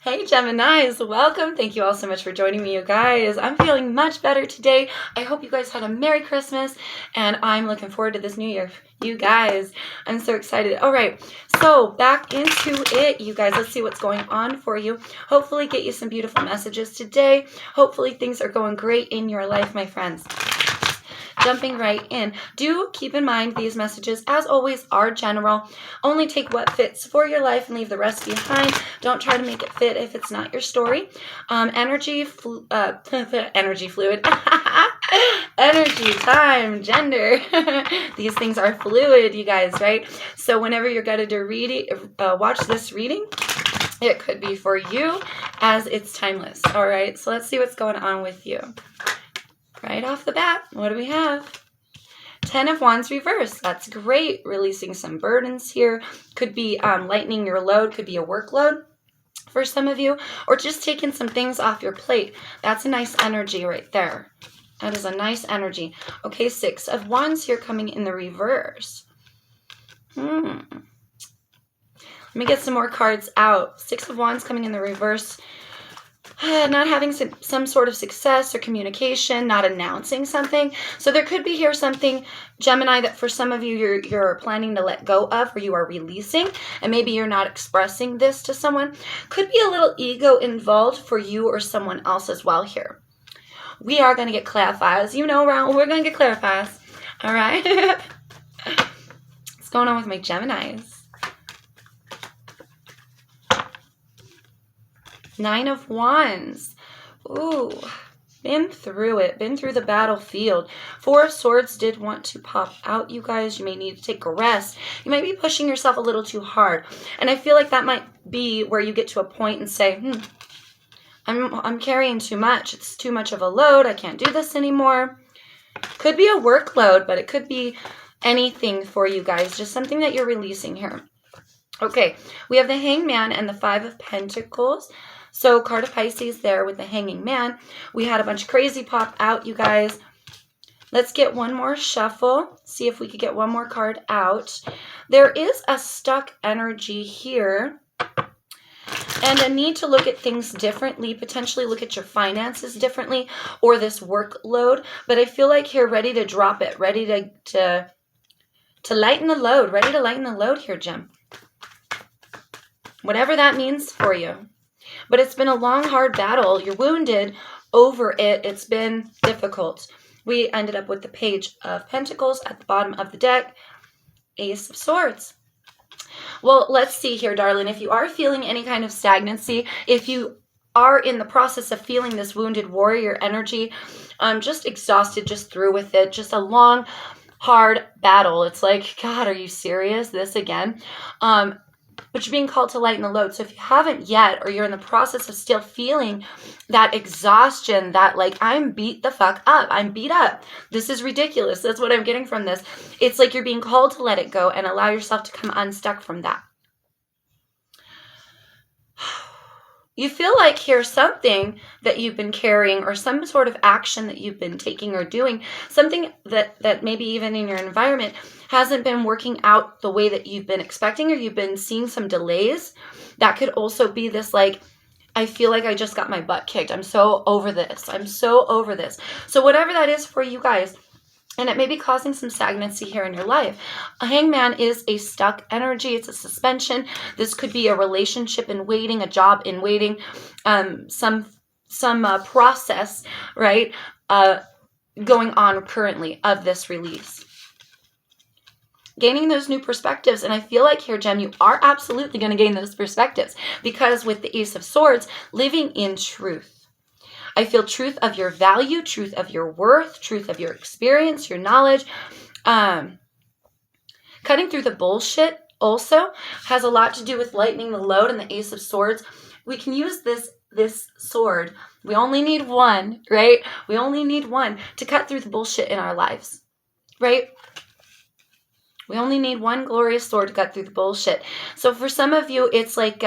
Hey Geminis, welcome. Thank you all so much for joining me, you guys. I'm feeling much better today. I hope you guys had a Merry Christmas, and I'm looking forward to this new year. You guys, I'm so excited. All right, so back into it, you guys. Let's see what's going on for you. Hopefully get you some beautiful messages today. Hopefully things are going great in your life, my friends. Jumping right in. Do keep in mind these messages, as always, are general. Only take what fits for your life and leave the rest behind. Don't try to make it fit if it's not your story. Energy fluid. Energy, time, gender. These things are fluid, you guys, right? So whenever you're going to watch this reading, it could be for you as it's timeless. All right, so let's see what's going on with you. Right off the bat, what do we have? 10 of Wands reverse. That's great. Releasing some burdens here. Could be lightening your load. Could be a workload for some of you. Or just taking some things off your plate. That's a nice energy right there. That is a nice energy. Okay, 6 of Wands here coming in the reverse. Let me get some more cards out. 6 of Wands coming in the reverse. Not having some sort of success or communication, not announcing something. So there could be here something, Gemini, that for some of you you're planning to let go of, or you are releasing, and maybe you're not expressing this to someone. Could be a little ego involved for you or someone else as well here. We are going to get clarifiers. You know, we're going to get clarifiers. All right? What's going on with my Geminis? 9 of Wands. Ooh, been through it. Been through the battlefield. 4 of Swords did want to pop out, you guys. You may need to take a rest. You might be pushing yourself a little too hard. And I feel like that might be where you get to a point and say, I'm carrying too much. It's too much of a load. I can't do this anymore. Could be a workload, but it could be anything for you guys. Just something that you're releasing here. Okay, we have the Hangman and the 5 of Pentacles. So card of Pisces there with the Hanging Man. We had a bunch of crazy pop out, you guys. Let's get one more shuffle. See if we could get one more card out. There is a stuck energy here. And a need to look at things differently. Potentially look at your finances differently. Or this workload. But I feel like you're ready to drop it. Ready to lighten the load. Ready to lighten the load here, Gem. Whatever that means for you. But it's been a long, hard battle. You're wounded over it. It's been difficult. We ended up with the Page of Pentacles at the bottom of the deck. Ace of Swords. Well, let's see here, darling. If you are feeling any kind of stagnancy, if you are in the process of feeling this wounded warrior energy, just exhausted, just through with it, just a long, hard battle. It's like, God, are you serious? This again? But you're being called to lighten the load. So if you haven't yet, or you're in the process of still feeling that exhaustion, that like, I'm beat the fuck up. I'm beat up. This is ridiculous. That's what I'm getting from this. It's like you're being called to let it go and allow yourself to come unstuck from that. You feel like here's something that you've been carrying, or some sort of action that you've been taking or doing, something that maybe even in your environment hasn't been working out the way that you've been expecting, or you've been seeing some delays. That could also be this like, I feel like I just got my butt kicked. I'm so over this. I'm so over this. So whatever that is for you guys, and it may be causing some stagnancy here in your life. A Hangman is a stuck energy. It's a suspension. This could be a relationship in waiting, a job in waiting, some process, right, going on currently of this release. Gaining those new perspectives, and I feel like here, Gem, you are absolutely going to gain those perspectives, because with the Ace of Swords, living in truth. I feel truth of your value, truth of your worth, truth of your experience, your knowledge. Cutting through the bullshit also has a lot to do with lightening the load and the Ace of Swords. We can use this sword. We only need one, right? We only need one to cut through the bullshit in our lives, right? We only need one glorious sword to cut through the bullshit. So for some of you, it's like...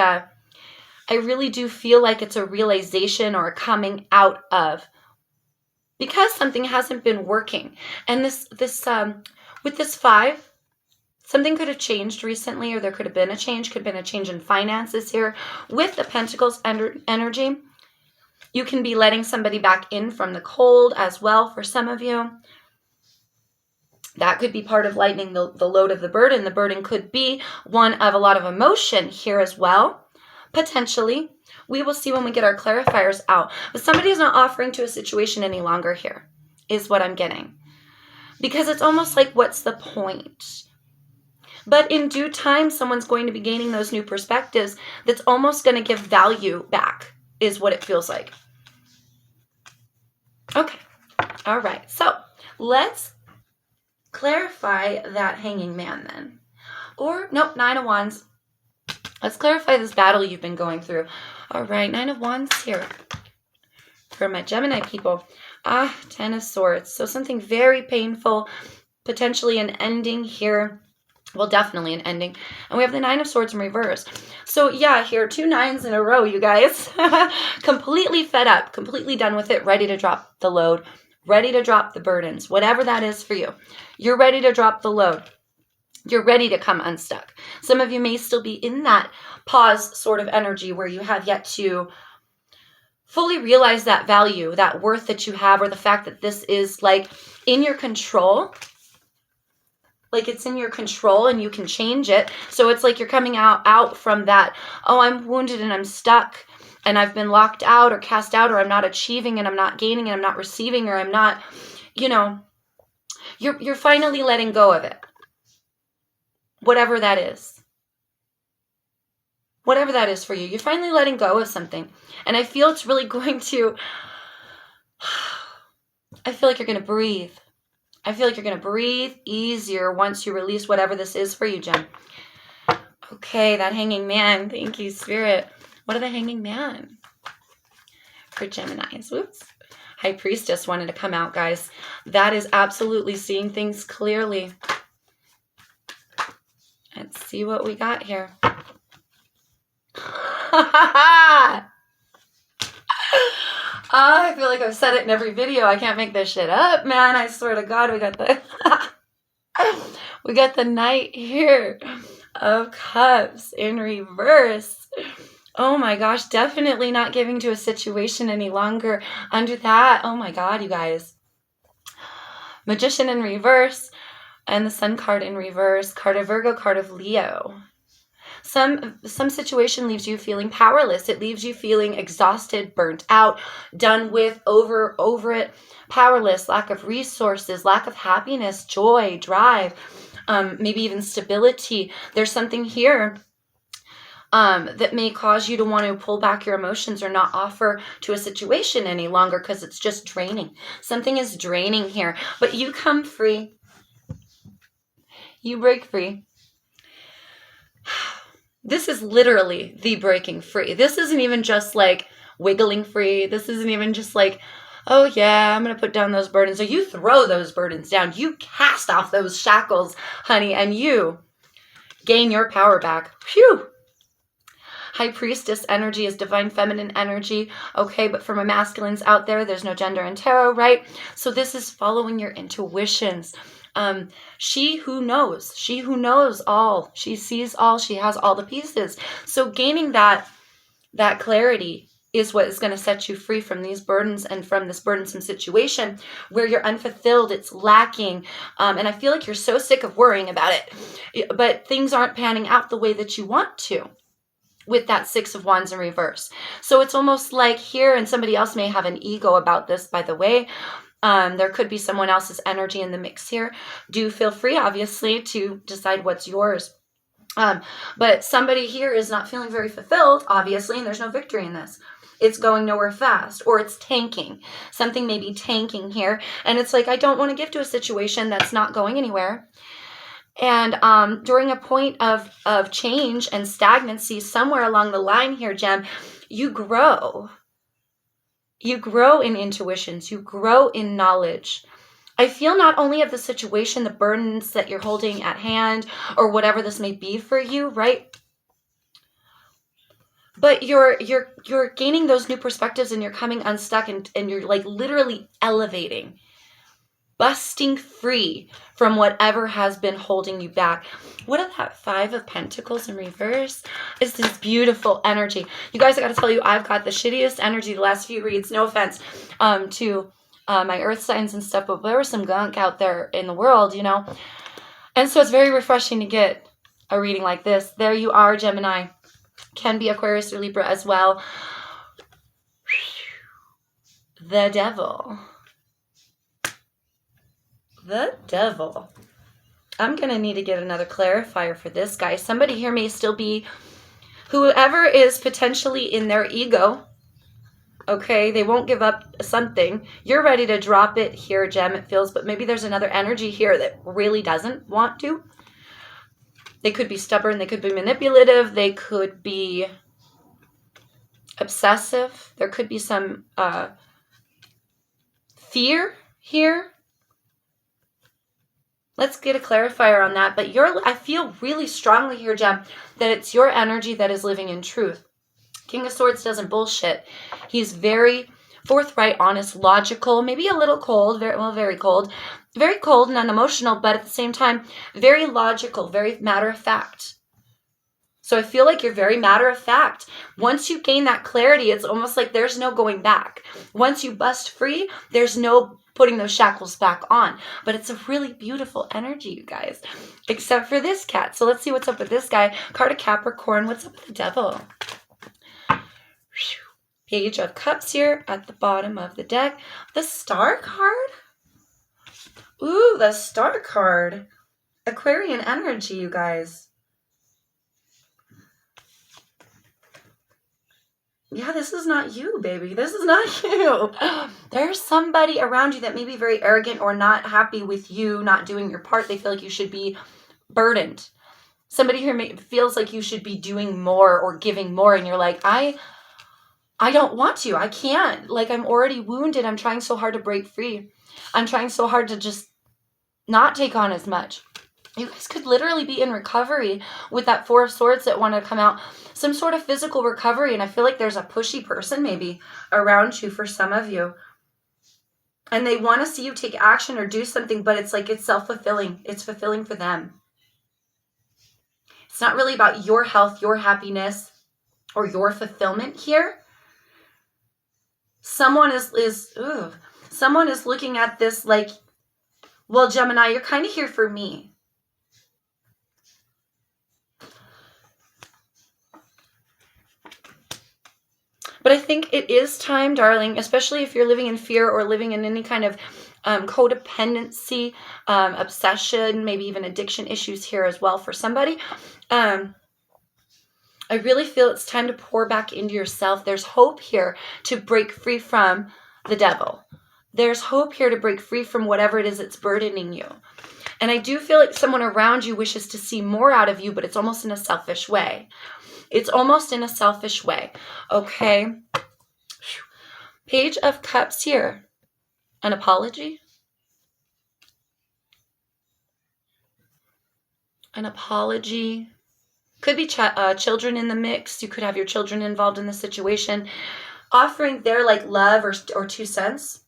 I really do feel like it's a realization or a coming out of, because something hasn't been working. And this with this 5 Something could have changed recently, or there could have been a change. Could have been a change in finances here. With the Pentacles energy, you can be letting somebody back in from the cold as well for some of you. That could be part of lightening the load of the burden. The burden could be one of a lot of emotion here as well, potentially. We will see when we get our clarifiers out. But somebody is not offering to a situation any longer here, is what I'm getting. Because it's almost like, what's the point? But in due time, someone's going to be gaining those new perspectives that's almost going to give value back, is what it feels like. Okay. All right. So let's clarify that Hanging Man then. Or, nope, Nine of Wands. Let's clarify this battle you've been going through. All right, Nine of Wands here for my Gemini people. Ten of Swords. So something very painful, potentially an ending here. Well, definitely an ending. And we have the Nine of Swords in reverse. So yeah, here, 2 nines in a row, you guys. Completely fed up, completely done with it, ready to drop the load, ready to drop the burdens, whatever that is for you. You're ready to drop the load. You're ready to come unstuck. Some of you may still be in that pause sort of energy where you have yet to fully realize that value, that worth that you have, or the fact that this is like in your control. Like it's in your control and you can change it. So it's like you're coming out from that, oh, I'm wounded and I'm stuck and I've been locked out or cast out, or I'm not achieving and I'm not gaining and I'm not receiving, or I'm not, you know, you're finally letting go of it. Whatever that is. Whatever that is for you. You're finally letting go of something. And I feel it's really going to, I feel like you're going to breathe. I feel like you're going to breathe easier once you release whatever this is for you, Jen. Okay, that Hanging Man. Thank you, Spirit. What are the Hanging Man for Geminis? Whoops. High Priestess wanted to come out, guys. That is absolutely seeing things clearly. Let's see what we got here. I feel like I've said it in every video. I can't make this shit up, man. I swear to God, we got the Knight here of Cups in reverse. Oh my gosh, definitely not giving to a situation any longer. Under that, oh my God, you guys. Magician in reverse and the Sun card in reverse. Card of Virgo, card of Leo. Some situation leaves you feeling powerless. It leaves you feeling exhausted, burnt out, done with, over it, powerless, lack of resources, lack of happiness, joy, drive, maybe even stability. There's something here that may cause you to want to pull back your emotions or not offer to a situation any longer because it's just draining. Something is draining here, but you come free. You break free. This is literally the breaking free. This isn't even just like wiggling free. This isn't even just like, oh yeah, I'm going to put down those burdens. So you throw those burdens down. You cast off those shackles, honey, and you gain your power back. Phew. High Priestess energy is divine feminine energy. Okay, but for my masculines out there, there's no gender in tarot, right? So this is following your intuitions. She who knows all, she sees all, she has all the pieces. So gaining that clarity is what is going to set you free from these burdens and from this burdensome situation where you're unfulfilled, it's lacking. And I feel like you're so sick of worrying about it, but things aren't panning out the way that you want to with that Six of Wands in reverse. So it's almost like here, and somebody else may have an ego about this, by the way. There could be someone else's energy in the mix here. Do feel free, obviously, to decide what's yours. But somebody here is not feeling very fulfilled, obviously, and there's no victory in this. It's going nowhere fast, or it's tanking. Something may be tanking here. And it's like, I don't want to give to a situation that's not going anywhere. And during a point of change and stagnancy, somewhere along the line here, Gem, you grow. You grow in intuitions. You grow in knowledge. I feel not only of the situation, the burdens that you're holding at hand, or whatever this may be for you, right? But you're gaining those new perspectives, and you're coming unstuck, and you're like literally elevating. busting free from whatever has been holding you back. What if that 5 of Pentacles in reverse is this beautiful energy? You guys, I got to tell you, I've got the shittiest energy the last few reads. No offense to my earth signs and stuff, but there was some gunk out there in the world, you know? And so it's very refreshing to get a reading like this. There you are, Gemini. Can be Aquarius or Libra as well. The Devil. The Devil. I'm going to need to get another clarifier for this guy. Somebody here may still be, whoever is potentially in their ego. Okay, they won't give up something. You're ready to drop it here, Gem, it feels, but maybe there's another energy here that really doesn't want to. They could be stubborn. They could be manipulative. They could be obsessive. There could be some fear here. Let's get a clarifier on that. But I feel really strongly here, Gem, that it's your energy that is living in truth. King of Swords doesn't bullshit. He's very forthright, honest, logical, maybe a little cold, very cold. Very cold and unemotional, but at the same time, very logical, very matter of fact. So I feel like you're very matter of fact. Once you gain that clarity, it's almost like there's no going back. Once you bust free, there's no putting those shackles back on. But it's a really beautiful energy, you guys. Except for this cat. So let's see what's up with this guy. Card of Capricorn. What's up with the Devil? Page of Cups here at the bottom of the deck. The Star card? Ooh, the Star card. Aquarian energy, you guys. Yeah, this is not you, baby. This is not you. There's somebody around you that may be very arrogant or not happy with you not doing your part. They feel like you should be burdened. Somebody here feels like you should be doing more or giving more, and you're like, I don't want to. I can't. Like, I'm already wounded. I'm trying so hard to break free. I'm trying so hard to just not take on as much. You guys could literally be in recovery with that 4 of Swords that want to come out. Some sort of physical recovery. And I feel like there's a pushy person maybe around you for some of you. And they want to see you take action or do something, but it's like it's self-fulfilling. It's fulfilling for them. It's not really about your health, your happiness, or your fulfillment here. Someone is looking at this like, well, Gemini, you're kind of here for me. But I think it is time, darling, especially if you're living in fear or living in any kind of codependency, obsession, maybe even addiction issues here as well for somebody. I really feel it's time to pour back into yourself. There's hope here to break free from the devil. There's hope here to break free from whatever it is that's burdening you. And I do feel like someone around you wishes to see more out of you, but it's almost in a selfish way. It's almost in a selfish way. Okay. Page of Cups here. An apology. An apology. Could be children in the mix. You could have your children involved in the situation. Offering their love or 2 cents.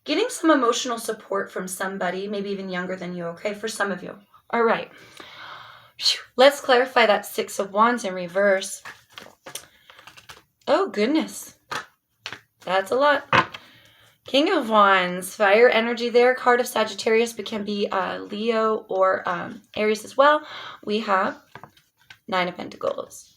Getting some emotional support from somebody, maybe even younger than you, okay, for some of you. All right. Let's clarify that 6 of Wands in reverse. Oh, goodness. That's a lot. King of Wands, fire energy there. Card of Sagittarius, but can be Leo or Aries as well. We have 9 of Pentacles.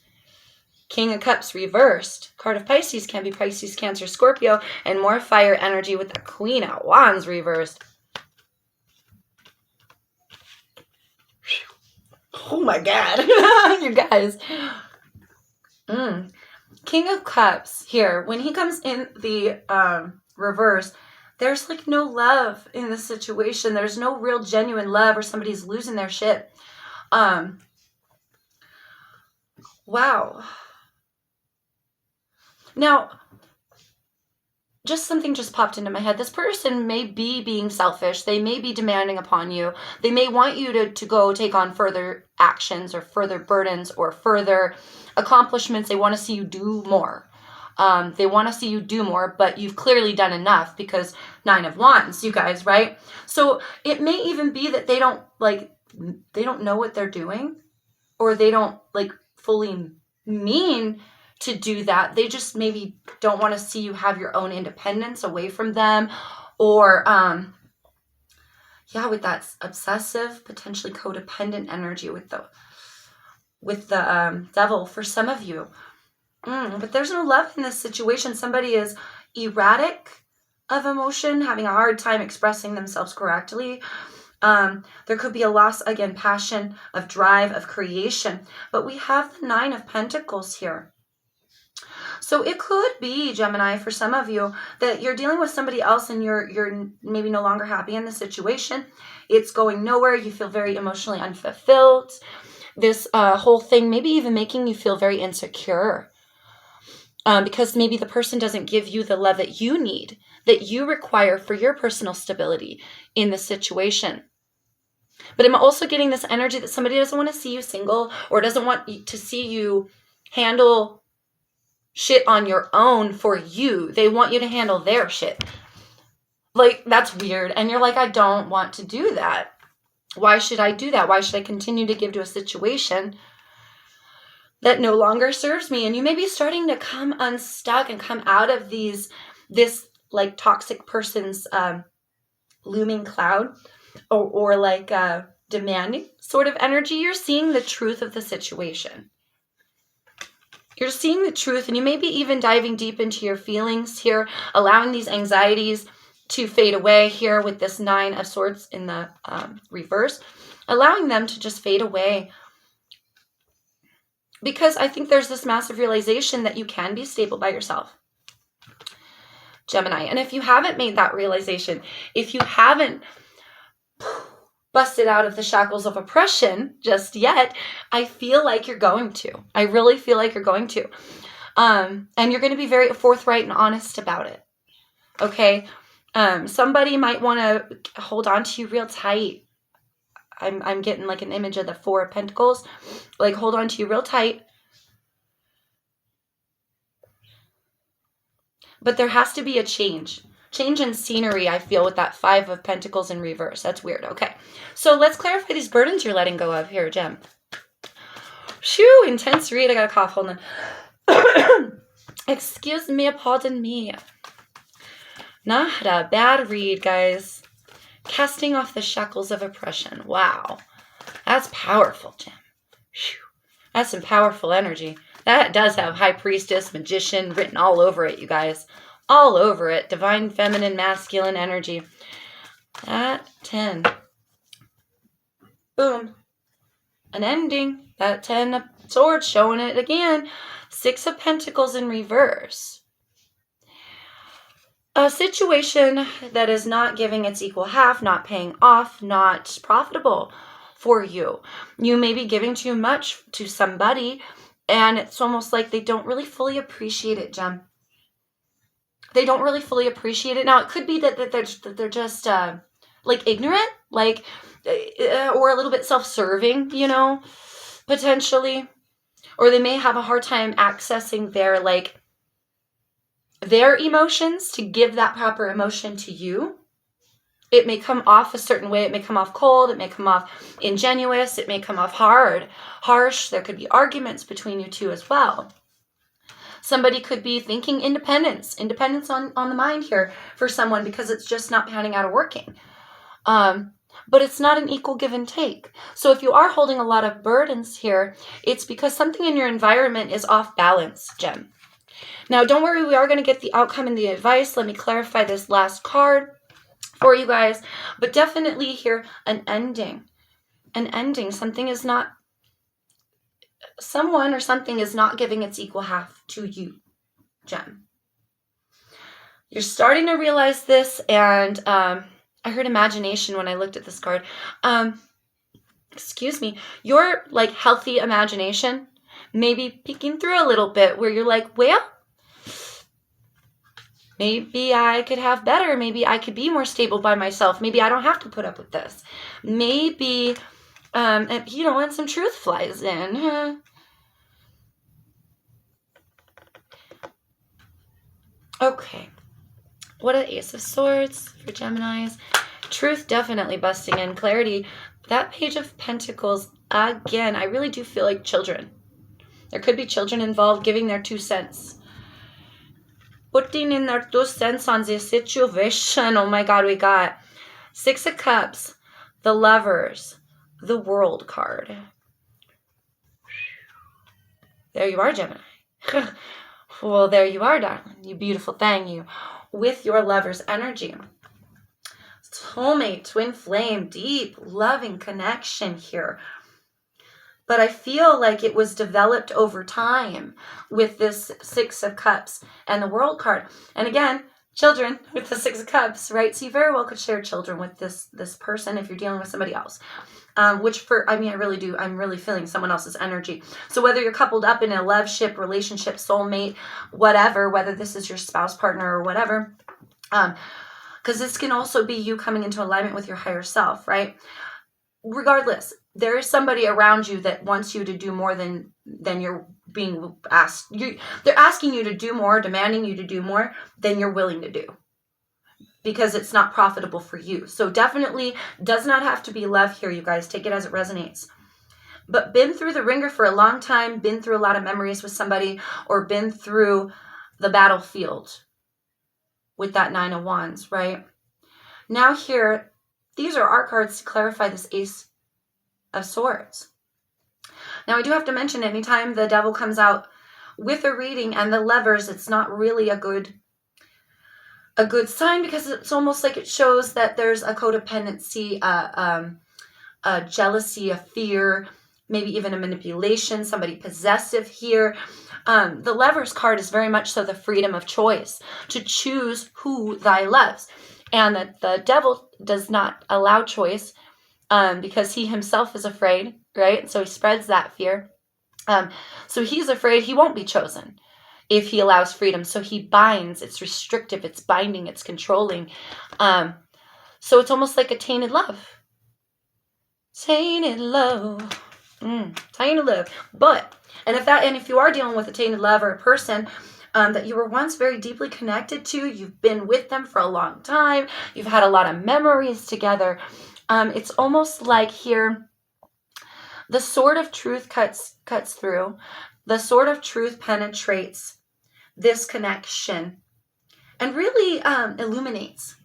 King of Cups reversed. Card of Pisces can be Pisces, Cancer, Scorpio, and more fire energy with the Queen of Wands reversed. Oh my God, you guys. King of Cups here. When he comes in the reverse, there's no love in the situation. There's no real genuine love, or somebody's losing their shit. Wow. Now, something just popped into my head. This person may be being selfish. They may be demanding upon you. They may want you to go take on further actions or further burdens or further accomplishments. They want to see you do more. They want to see you do more, but you've clearly done enough because 9 of Wands, you guys, right? So it may even be that they don't know what they're doing, or they don't like fully mean to do that. They just maybe don't want to see you have your own independence away from them, or with that obsessive, potentially codependent energy with the devil for some of you. But there's no love in this situation. Somebody is erratic of emotion, having a hard time expressing themselves correctly. There could be a loss, again, passion, of drive, of creation. But we have the 9 of Pentacles here. So it could be, Gemini, for some of you, that you're dealing with somebody else and you're maybe no longer happy in the situation. It's going nowhere. You feel very emotionally unfulfilled. This whole thing maybe even making you feel very insecure. Because maybe the person doesn't give you the love that you need, that you require for your personal stability in the situation. But I'm also getting this energy that somebody doesn't want to see you single, or doesn't want to see you handle shit on your own for you. They want you to handle their shit. Like, that's weird. And you're like, I don't want to do that. Why should I do that? Why should I continue to give to a situation that no longer serves me? And you may be starting to come unstuck and come out of this like toxic person's looming cloud, or like demanding sort of energy. You're seeing the truth of the situation. You're seeing the truth, and you may be even diving deep into your feelings here, allowing these anxieties to fade away here with this 9 of Swords in the reverse, allowing them to just fade away. Because I think there's this massive realization that you can be stable by yourself, Gemini. And if you haven't made that realization, if you haven't busted out of the shackles of oppression just yet, I feel like you're going to. I really feel like you're going to. And you're going to be very forthright and honest about it. Okay? Somebody might want to hold on to you real tight. I'm getting like an image of the 4 of Pentacles. Like, hold on to you real tight. But there has to be a change. Change in scenery, I feel, with that 5 of Pentacles in reverse. That's weird. Okay. So let's clarify these burdens you're letting go of here, Gem. Shoo, intense read. I got a cough. Hold on. Excuse me, pardon me. Not a bad read, guys. Casting off the shackles of oppression. Wow. That's powerful, Gem. Whew. That's some powerful energy. That does have High Priestess, Magician written all over it, you guys. All over it. Divine, feminine, masculine energy. That 10. Boom. An ending. That 10 of Swords showing it again. 6 of Pentacles in reverse. A situation that is not giving its equal half, not paying off, not profitable for you. You may be giving too much to somebody, and it's almost like they don't really fully appreciate it, Gem. They don't really fully appreciate it. Now, it could be that they're just like ignorant, like, or a little bit self-serving, you know, potentially. Or they may have a hard time accessing their emotions to give that proper emotion to you. It may come off a certain way. It may come off cold. It may come off ingenuous. It may come off hard, harsh. There could be arguments between you two as well. Somebody could be thinking independence on the mind here for someone, because it's just not panning out or working. But it's not an equal give and take. So if you are holding a lot of burdens here, it's because something in your environment is off balance, Gem. Now, don't worry, we are going to get the outcome and the advice. Let me clarify this last card for you guys. But definitely here, an ending. An ending. Someone or something is not giving its equal half to you, Gem. You're starting to realize this, and I heard imagination when I looked at this card. Excuse me. Your healthy imagination may be peeking through a little bit, where you're like, well, maybe I could have better. Maybe I could be more stable by myself. Maybe I don't have to put up with this. Maybe, and some truth flies in. Okay. What an Ace of Swords for Geminis. Truth definitely busting in. Clarity. That Page of Pentacles, again, I really do feel like children. There could be children involved giving their 2 cents. Putting in their 2 cents on the situation. Oh my God, we got 6 of Cups, the Lovers, the World card. There you are, Gemini. Well, there you are, darling. You beautiful thing, you. With your lover's energy. Soulmate, twin flame, deep, loving connection here. But I feel like it was developed over time with this 6 of Cups and the World card. And again, children with the 6 of Cups, right? So you very well could share children with this person if you're dealing with somebody else. I really do. I'm really feeling someone else's energy. So whether you're coupled up in a love ship, relationship, soulmate, whatever, whether this is your spouse, partner, or whatever, because this can also be you coming into alignment with your higher self, right? Regardless, there is somebody around you that wants you to do more than you're being asked. They're asking you to do more, demanding you to do more than you're willing to do, because it's not profitable for you. So definitely does not have to be love here, you guys. Take it as it resonates. But been through the ringer for a long time, been through a lot of memories with somebody, or been through the battlefield with that 9 of Wands, right? Now here, these are our cards to clarify this Ace of Swords. Now I do have to mention, anytime the Devil comes out with a reading and the Lovers, it's not really a good sign, because it's almost like it shows that there's a codependency, a jealousy, a fear, maybe even a manipulation, somebody possessive here. The Lovers card is very much so the freedom of choice, to choose who thy loves. And that the Devil does not allow choice, because he himself is afraid, right? So he spreads that fear. So he's afraid he won't be chosen if he allows freedom. So he binds. It's restrictive. It's binding. It's controlling. So it's almost like a tainted love. Tainted love. Tainted love. But, and if you are dealing with a tainted love or a person that you were once very deeply connected to, you've been with them for a long time, you've had a lot of memories together, it's almost like here, the sword of truth cuts through. The sword of truth penetrates this connection and really illuminates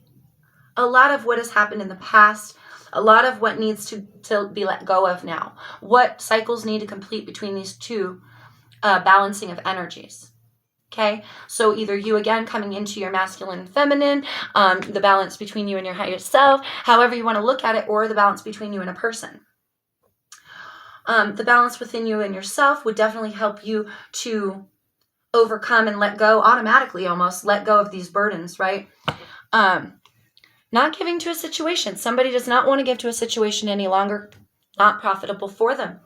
a lot of what has happened in the past, a lot of what needs to be let go of now, what cycles need to complete between these two balancing of energies. Okay, so either you again coming into your masculine and feminine, the balance between you and your higher self, however you want to look at it, or the balance between you and a person. The balance within you and yourself would definitely help you to overcome and let go, automatically almost let go of these burdens, right? Not giving to a situation. Somebody does not want to give to a situation any longer. Not profitable for them.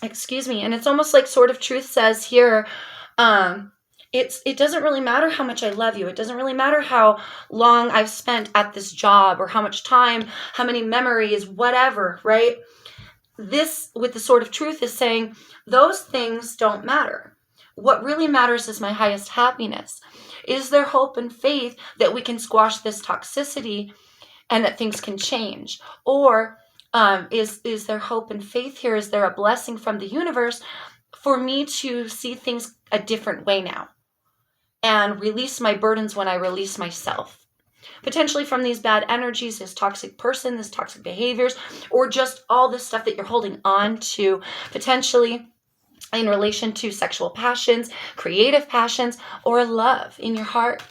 Excuse me. And it's almost like Sword of Truth says here, it doesn't really matter how much I love you. It doesn't really matter how long I've spent at this job, or how much time, how many memories, whatever, right? This, with the Sword of Truth, is saying those things don't matter. What really matters is my highest happiness. Is there hope and faith that we can squash this toxicity and that things can change? Or is there hope and faith here? Is there a blessing from the universe for me to see things a different way now and release my burdens when I release myself? Potentially from these bad energies, this toxic person, this toxic behaviors, or just all this stuff that you're holding on to, potentially in relation to sexual passions, creative passions, or love in your heart.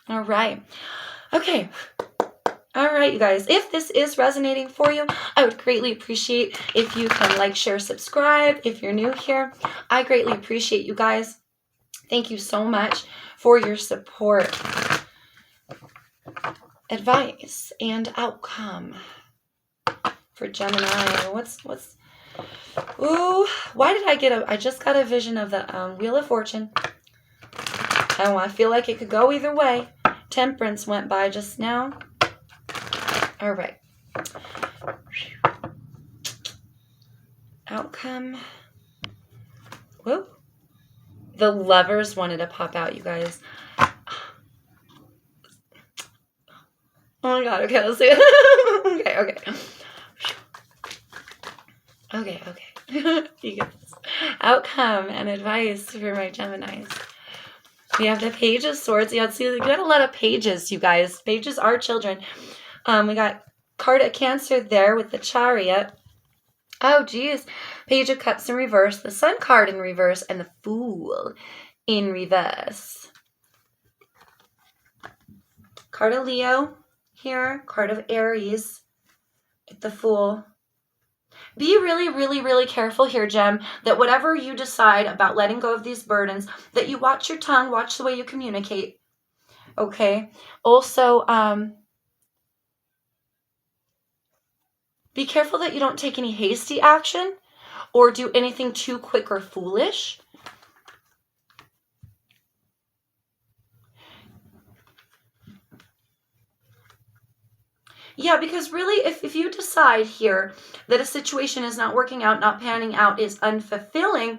All right. Okay. All right, you guys. If this is resonating for you, I would greatly appreciate if you can like, share, subscribe. If you're new here, I greatly appreciate you guys. Thank you so much for your support. Advice and outcome for Gemini. What's ooh, why did I just got a vision of the Wheel of Fortune. I feel like it could go either way. Temperance went by just now. All right. Outcome. Whoa. The Lovers wanted to pop out, you guys. Oh my god, okay, let's see it. Okay. You guys. Outcome and advice for my Geminis. We have the Page of Swords. Yeah, see, we got a lot of pages, you guys. Pages are children. We got card of Cancer there with the Chariot. Oh, geez. Page of Cups in reverse. The Sun card in reverse. And the Fool in reverse. Card of Leo here. Card of Aries. The Fool. Be really, really, really careful here, Gem, that whatever you decide about letting go of these burdens, that you watch your tongue, watch the way you communicate. Okay? Also, be careful that you don't take any hasty action or do anything too quick or foolish. Yeah, because really, if you decide here that a situation is not working out, not panning out, is unfulfilling,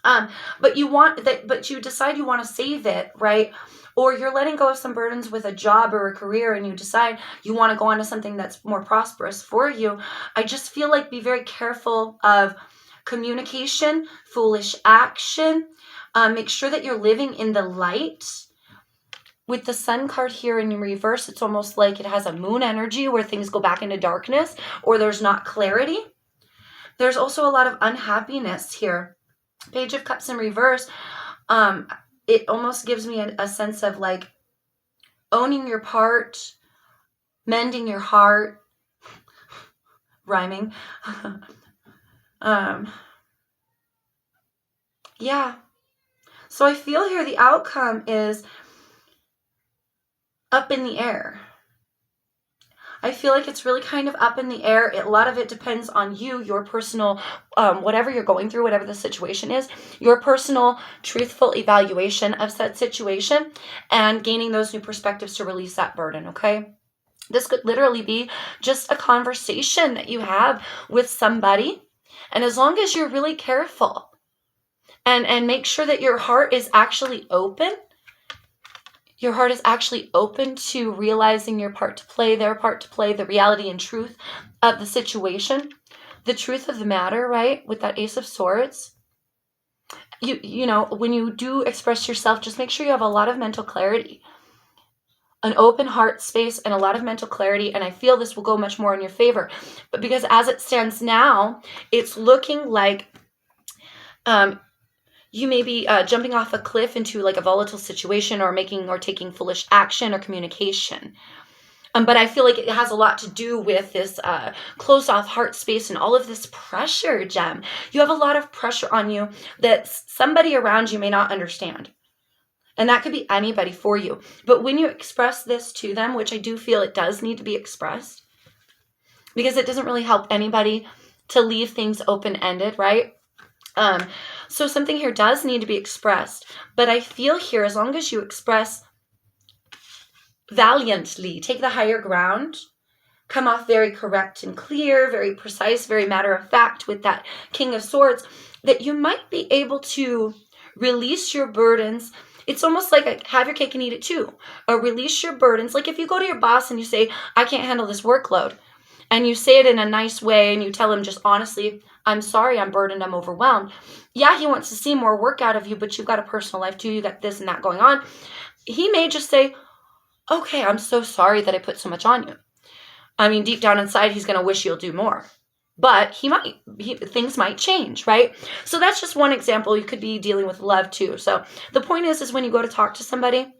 but you decide you want to save it, right? Or you're letting go of some burdens with a job or a career and you decide you want to go on to something that's more prosperous for you, I just feel like be very careful of communication, foolish action. Make sure that you're living in the light. With the Sun card here in reverse, it's almost like it has a moon energy where things go back into darkness or there's not clarity. There's also a lot of unhappiness here. Page of Cups in reverse, it almost gives me a sense of like owning your part, mending your heart, rhyming. Yeah. So I feel here the outcome is up in the air. I feel like it's really kind of up in the air. A lot of it depends on you, your personal, whatever you're going through, whatever the situation is, your personal, truthful evaluation of said situation and gaining those new perspectives to release that burden, okay? This could literally be just a conversation that you have with somebody. And as long as you're really careful and make sure that your heart is actually open, your heart is actually open to realizing your part to play, their part to play, the reality and truth of the situation, the truth of the matter, right? With that Ace of Swords. You know, when you do express yourself, just make sure you have a lot of mental clarity, an open heart space and a lot of mental clarity. And I feel this will go much more in your favor. But because as it stands now, it's looking like you may be jumping off a cliff into like a volatile situation or taking foolish action or communication. But I feel like it has a lot to do with this closed off heart space and all of this pressure, Gem. You have a lot of pressure on you that somebody around you may not understand. And that could be anybody for you. But when you express this to them, which I do feel it does need to be expressed, because it doesn't really help anybody to leave things open-ended, right? So something here does need to be expressed, but I feel here, as long as you express valiantly, take the higher ground, come off very correct and clear, very precise, very matter of fact with that King of Swords, that you might be able to release your burdens. It's almost like a have your cake and eat it too, or release your burdens. Like if you go to your boss and you say, I can't handle this workload, and you say it in a nice way and you tell him just honestly, I'm sorry, I'm burdened, I'm overwhelmed. Yeah, he wants to see more work out of you, but you've got a personal life too. You got this and that going on. He may just say, okay, I'm so sorry that I put so much on you. I mean, deep down inside, he's going to wish you'll do more. But things might change, right? So that's just one example. You could be dealing with love too. So the point is when you go to talk to somebody,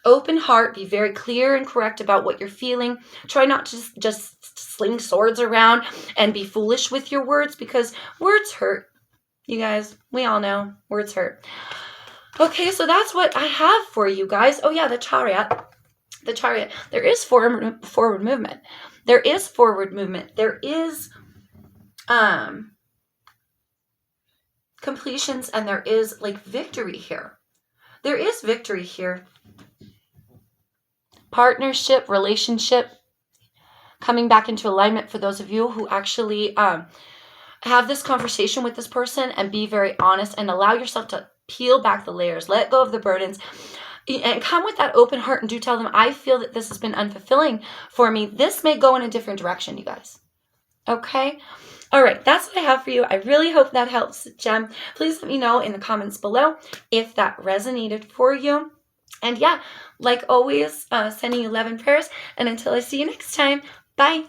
open heart, be very clear and correct about what you're feeling. Try not to just sling swords around and be foolish with your words, because words hurt. You guys, we all know words hurt. Okay, so that's what I have for you guys. Oh yeah, the Chariot. The Chariot. There is forward movement. There is forward movement. There is completions, and there is like victory here. There is victory here. Partnership, relationship, coming back into alignment for those of you who actually have this conversation with this person and be very honest and allow yourself to peel back the layers, let go of the burdens, and come with that open heart and do tell them, I feel that this has been unfulfilling for me. This may go in a different direction, you guys. Okay? All right, that's what I have for you. I really hope that helps, Gem. Please let me know in the comments below if that resonated for you. And yeah, like always, sending you love and prayers. And until I see you next time, bye.